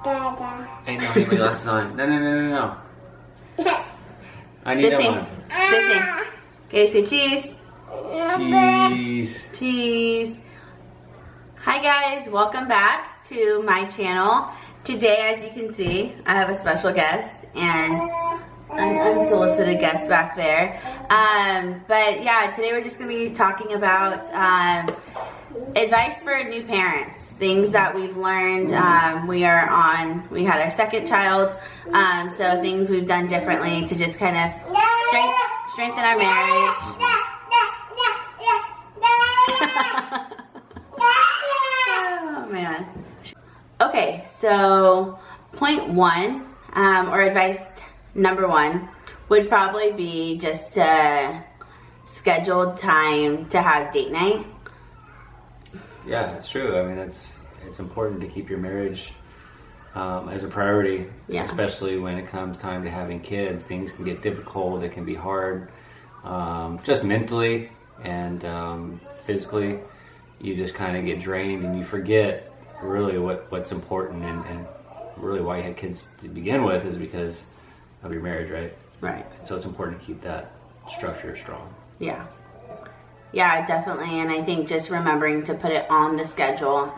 Dada. Hey, no, I need my glasses on. No. I need that one. Sissy. Okay, say cheese. Cheese. Cheese. Hi guys, welcome back to my channel. Today, as you can see, I have a special guest and an unsolicited guest back there. But yeah, today we're just going to be talking about advice for new parents. Things that we've learned. We had our second child, so things we've done differently to just kind of strengthen our marriage. Oh man. Okay, so point one, or advice number one, would probably be just scheduled time to have date night. Yeah, it's true. I mean, it's important to keep your marriage as a priority, especially when it comes time to having kids. Things can get difficult. It can be hard, just mentally and physically. You just kind of get drained and you forget really what's important and really why you had kids to begin with is because of your marriage, right? Right. So it's important to keep that structure strong. Yeah. Yeah, definitely. And I think just remembering to put it on the schedule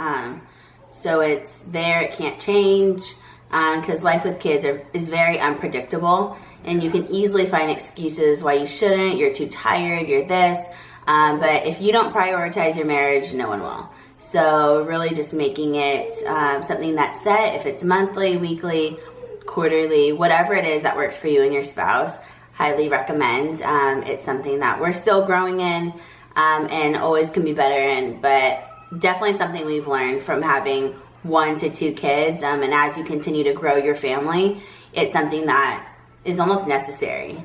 so it's there, it can't change, because life with kids is very unpredictable and you can easily find excuses why you shouldn't, you're too tired, you're this, but if you don't prioritize your marriage, no one will. So really just making it something that's set, if it's monthly, weekly, quarterly, whatever it is that works for you and your spouse, highly recommend. It's something that we're still growing in and always can be better in, but definitely something we've learned from having 1 to 2 kids. And as you continue to grow your family, it's something that is almost necessary.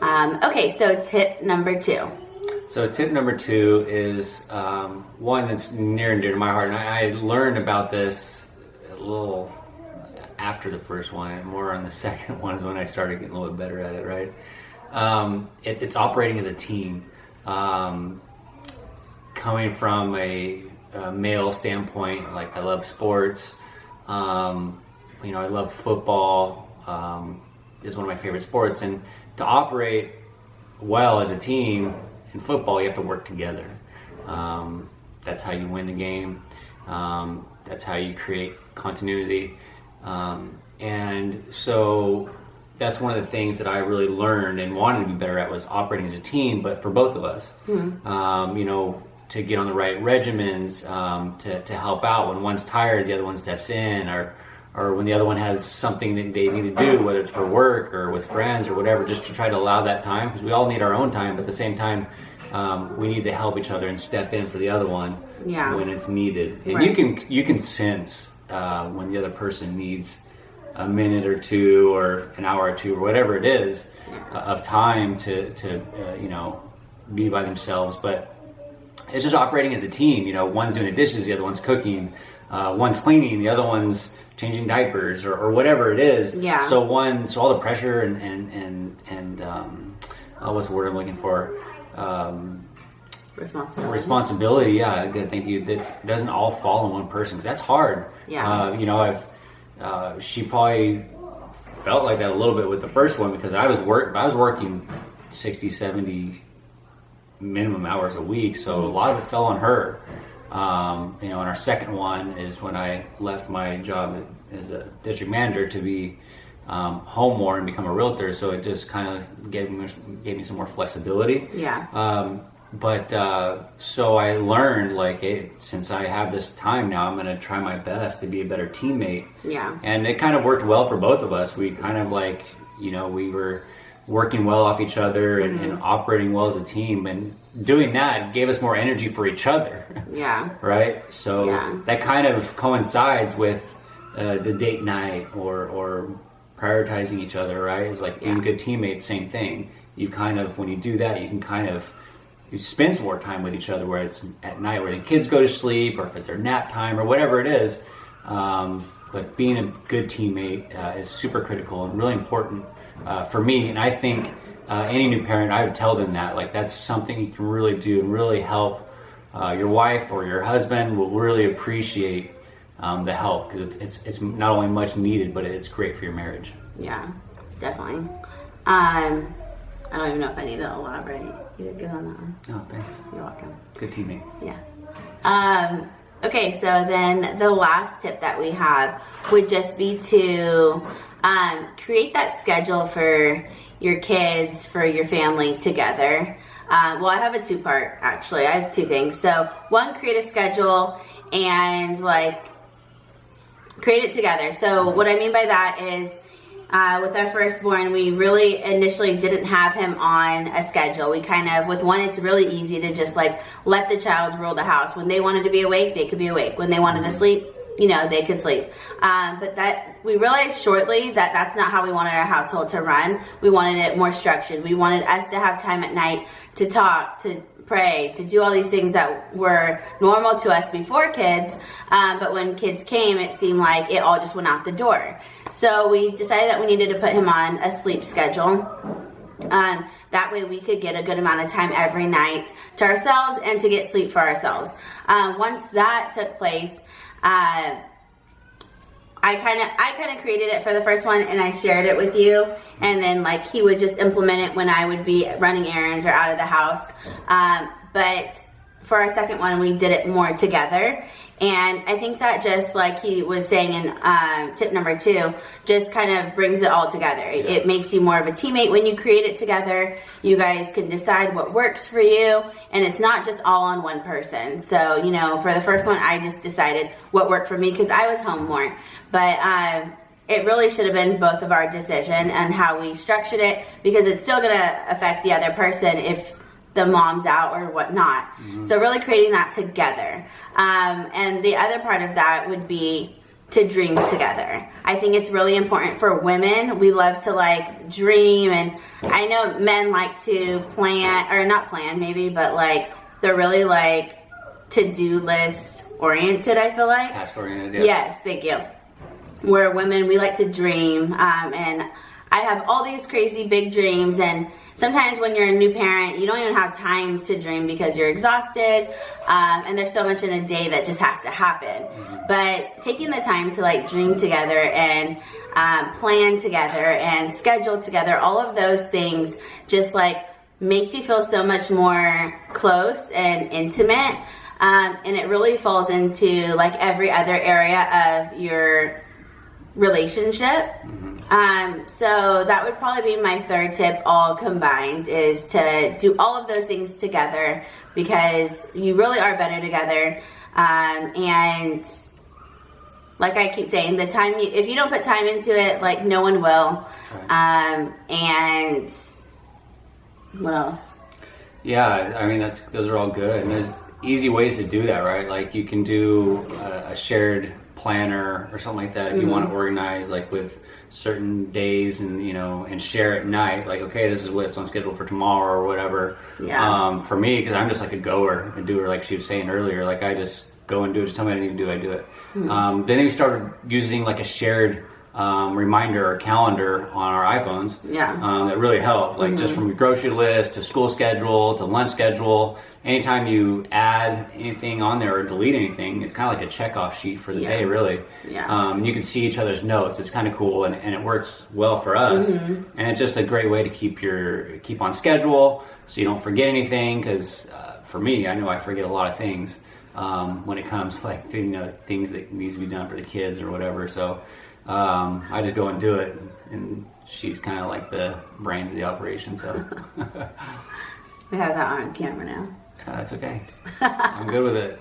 Okay, so tip number 2. So tip number 2 is one that's near and dear to my heart, and I learned about this a little after the first one, and more on the second one is when I started getting a little bit better at it, right? It's operating as a team. Coming from a male standpoint, like I love sports, I love football, is one of my favorite sports, and to operate well as a team in football, you have to work together. That's how you win the game. That's how you create continuity. And so that's one of the things that I really learned and wanted to be better at was operating as a team, but for both of us, to get on the right regimens, to help out. When one's tired, the other one steps in, or when the other one has something that they need to do, whether it's for work or with friends or whatever, just to try to allow that time, because we all need our own time, but at the same time, we need to help each other and step in for the other one when it's needed. And you can sense when the other person needs a minute or two or an hour or two or whatever it is of time to be by themselves. But it's just operating as a team. One's doing the dishes, the other one's cooking, one's cleaning, the other one's changing diapers or whatever it is. Yeah. So all the pressure and what's the word I'm looking for? Responsibility. Yeah, good. Thank you. That doesn't all fall on one person because that's hard. Yeah. She probably felt like that a little bit with the first one because I was working 60, 70 minimum hours a week, so a lot of it fell on her. And our second one is when I left my job as a district manager to be home more and become a realtor, so it just kind of gave me some more flexibility. Yeah. So I learned, since I have this time now, I'm going to try my best to be a better teammate. Yeah. And it kind of worked well for both of us. We kind of we were working well off each other and operating well as a team, and doing that gave us more energy for each other. Yeah. Right? So that kind of coincides with the date night or prioritizing each other, right? It's like being good teammates, same thing. You kind of, when you do that, you can you spend some more time with each other, where it's at night where the kids go to sleep, or if it's their nap time or whatever it is. But being a good teammate is super critical and really important for me. And I think any new parent, I would tell them that, that's something you can really do and really help your wife or your husband will really appreciate the help, because it's not only much needed, but it's great for your marriage. Yeah, definitely. I don't even know if I need to elaborate. You did good on that one. Oh, thanks. You're welcome. Good teammate. Yeah. Okay, so then the last tip that we have would just be to create that schedule for your kids, for your family together. Well, I have a two-part, actually. I have two things. So one, create a schedule and like create it together. So what I mean by that is with our firstborn, we really initially didn't have him on a schedule. We kind of, with one, it's really easy to just like let the child rule the house. When they wanted to be awake, they could be awake. When they wanted to sleep, you know, they could sleep. But that we realized shortly that that's not how we wanted our household to run. We wanted it more structured. We wanted us to have time at night to talk, to pray, to do all these things that were normal to us before kids. But when kids came, it seemed like it all just went out the door. So we decided that we needed to put him on a sleep schedule. That way we could get a good amount of time every night to ourselves and to get sleep for ourselves. Once that took place, I kind of created it for the first one, and I shared it with you, and then like he would just implement it when I would be running errands or out of the house. But for our second one, we did it more together. And I think that just like he was saying in tip number 2, just kind of brings it all together. It makes you more of a teammate when you create it together. You guys can decide what works for you, and it's not just all on one person. So, you know, for the first one, I just decided what worked for me because I was home more. But it really should have been both of our decision and how we structured it, because it's still going to affect the other person if the mom's out or whatnot. Mm-hmm. So really creating that together. And the other part of that would be to dream together. I think it's really important for women. We love to like dream, and I know men like to plan, or not plan maybe, but like they're really like to-do list oriented, I feel like. Task oriented, yeah. Yes, thank you. Where women, we like to dream, and I have all these crazy big dreams, and sometimes when you're a new parent, you don't even have time to dream because you're exhausted, and there's so much in a day that just has to happen. Mm-hmm. But taking the time to like dream together and plan together and schedule together, all of those things just like makes you feel so much more close and intimate, and it really falls into like every other area of your relationship. So that would probably be my third tip, all combined, is to do all of those things together, because you really are better together. And like I keep saying, the time if you don't put time into it, like no one will. Right. And what else? Yeah, I mean those are all good, and there's easy ways to do that, right? Like you can do a shared planner or something like that if you want to organize like with certain days, and you know, and share at night, like, okay, this is what's on schedule for tomorrow or whatever. For me, because I'm just like a goer and doer, like she was saying earlier, like I just go and do it. Just tell me what I need to do, I do it. Then we started using like a shared reminder or calendar on our iPhones. That really helped, like just from your grocery list to school schedule to lunch schedule. Anytime you add anything on there or delete anything, it's kind of like a checkoff sheet for the day, really. And you can see each other's notes. It's kind of cool, and it works well for us. And it's just a great way to keep on schedule, so you don't forget anything. Because for me, I know I forget a lot of things when it comes to like, you know, things that needs to be done for the kids or whatever. So I just go and do it, and she's kind of like the brains of the operation. So we have that on camera now. That's okay. I'm good with it.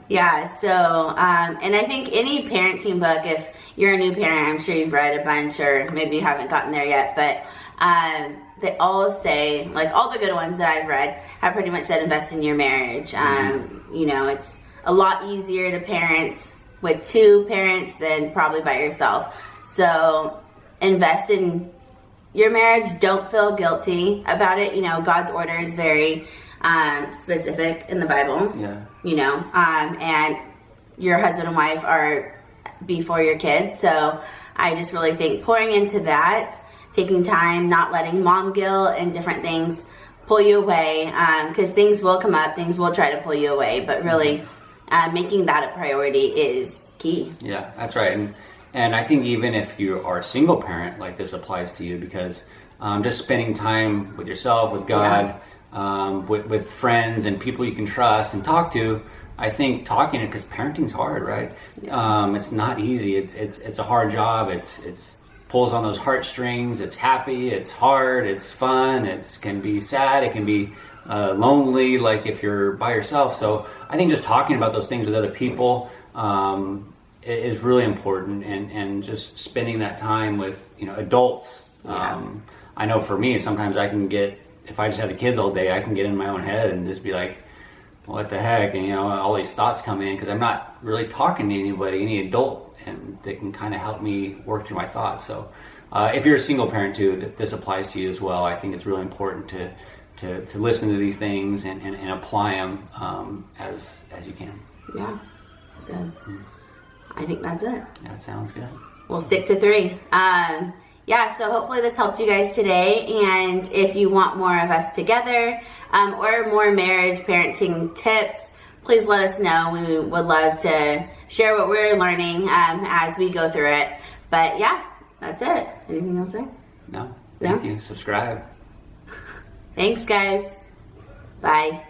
Yeah, so, and I think any parenting book, if you're a new parent, I'm sure you've read a bunch, or maybe you haven't gotten there yet, but they all say, like all the good ones that I've read have pretty much said invest in your marriage. You know, it's a lot easier to parent with 2 parents than probably by yourself. So invest in your marriage. Don't feel guilty about it. You know, God's order is very specific in the Bible. You know, and your husband and wife are before your kids. So I just really think pouring into that, taking time, not letting mom guilt and different things pull you away, because things will come up, things will try to pull you away, but really making that a priority is key. Yeah, that's right. And I think even if you are a single parent, like this applies to you, because just spending time with yourself, with God, with friends and people you can trust and talk to. I think talking, because parenting's hard, right? It's not easy. It's a hard job. It's pulls on those heartstrings. It's happy. It's hard. It's fun. It can be sad. It can be lonely, like if you're by yourself. So I think just talking about those things with other people is really important, and just spending that time with adults. I know for me, sometimes I can get, if I just have the kids all day, I can get in my own head and just be like, what the heck, and all these thoughts come in because I'm not really talking to anybody, any adult, and they can kind of help me work through my thoughts. So if you're a single parent too, this applies to you as well. I think it's really important to listen to these things and apply them as you can. Yeah, that's good. I think that's it. That sounds good. We'll stick to 3. So hopefully this helped you guys today. And if you want more of us together or more marriage parenting tips, please let us know. We would love to share what we're learning as we go through it. But yeah, that's it. Anything else to say? No. Thank you. Subscribe. Thanks, guys. Bye.